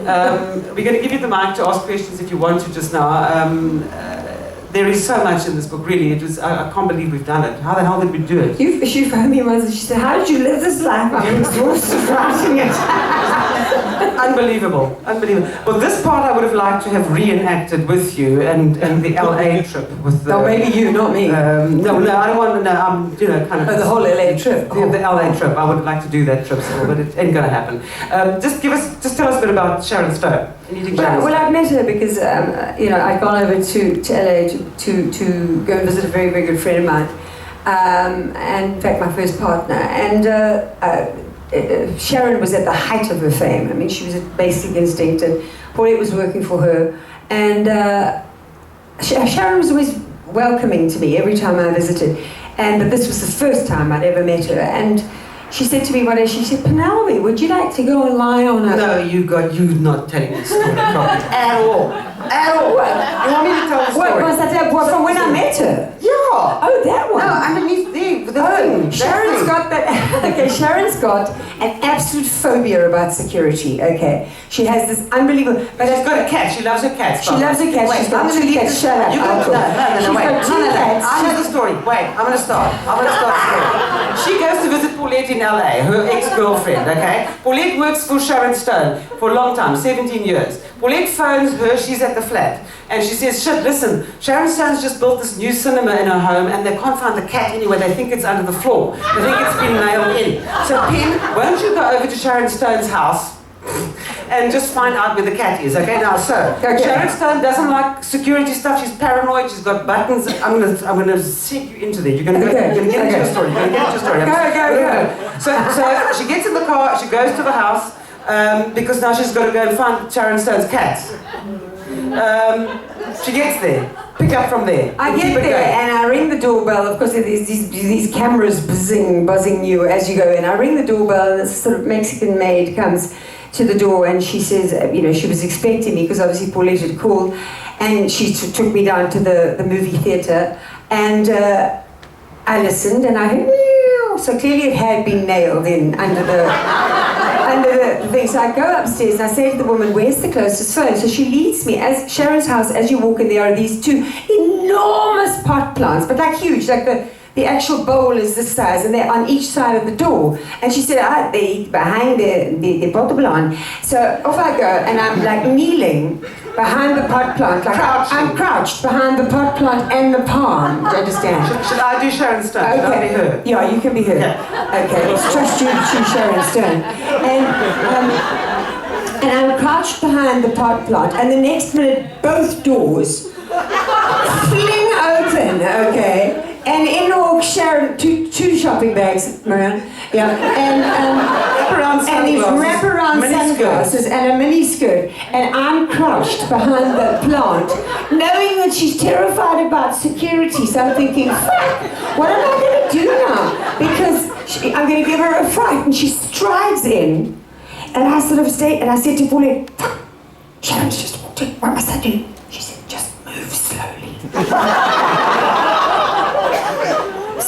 We're going to give you the mic to ask questions if you want to just now. There is so much in this book, really. I can't believe we've done it. How the hell did we do it? She phoned me once and she said, how did you live this life? I'm exhausted writing it. Unbelievable. Well, this part I would have liked to have reenacted with you and the LA trip with the... No, maybe you, not me. No, I don't want to know. I'm, kind of... Oh, the whole LA trip. The LA trip. I would like to do that trip still, but it ain't going to happen. Just tell us a bit about Sharon Stone. Well, I've met her because, I'd gone over to LA to go and visit a very, very good friend of mine. And in fact, my first partner. And Sharon was at the height of her fame. I mean, she was at Basic Instinct and Paulette was working for her. And Sharon was always welcoming to me every time I visited. But this was the first time I'd ever met her. And she said to me one day, she said, Penelope, would you like to go and lie on a... No, you're not telling the story properly. At all. You want me to tell the story? What was that? What, from when I met her? Yeah. Oh, that one. No, underneath the thing. Sharon's got that. Okay, Sharon's got an absolute phobia about security. Okay, she has this unbelievable. But she's got a cat. She loves her cats. She loves her cats. She's got two cats. Shut up. No, wait. I know the story. Wait, I'm going to start. the story. She goes to visit Paulette in LA, her ex-girlfriend. Okay, Paulette works for Sharon Stone for a long time, 17 years. Paulette phones her. She's at the flat. And she says, shit, listen, Sharon Stone's just built this new cinema in her home and they can't find the cat anywhere. They think it's under the floor. They think it's been nailed in. So, Pim, won't you go over to Sharon Stone's house and just find out where the cat is, okay? Now, Sharon Stone doesn't like security stuff. She's paranoid. She's got buttons. I'm gonna sink you into there. You're gonna get into your story. Go. So she gets in the car. She goes to the house because now she's got to go and find Sharon Stone's cat. She gets there. Pick up from there. I get there and I ring the doorbell. Of course, there's these cameras buzzing you as you go in. I ring the doorbell and this sort of Mexican maid comes to the door and she says, she was expecting me because obviously Paulette had called, and she took me down to the movie theatre, and I listened and I heard, meow. So clearly it had been nailed in under the thing. So I go upstairs and I say to the woman, where's the closest phone? So she leads me, as Sharon's house, as you walk in, there are these two enormous pot plants, but like huge, like the actual bowl is this size, and they're on each side of the door. And she said, they're behind the pot plant. So off I go, and I'm like kneeling behind the pot plant, like I'm crouched behind the pot plant and the palm. Do you understand? Should I do Sharon Stone? Okay. Should I be her? Yeah, you can be her. Yeah. Okay, let's trust you to Sharon Stone. And I'm crouched behind the pot plant, and the next minute, both doors fling open, okay? And in walks Sharon, two shopping bags, Marianne, yeah, and these wraparound sunglasses and a mini skirt, and I'm crouched behind the plant, knowing that she's terrified about security. So I'm thinking, fuck, what am I going to do now? Because I'm going to give her a fright, and she strides in, and I sort of stay, and I said to Paulette, fuck, Sharon's just walked in. What must I do? She said, just move slowly.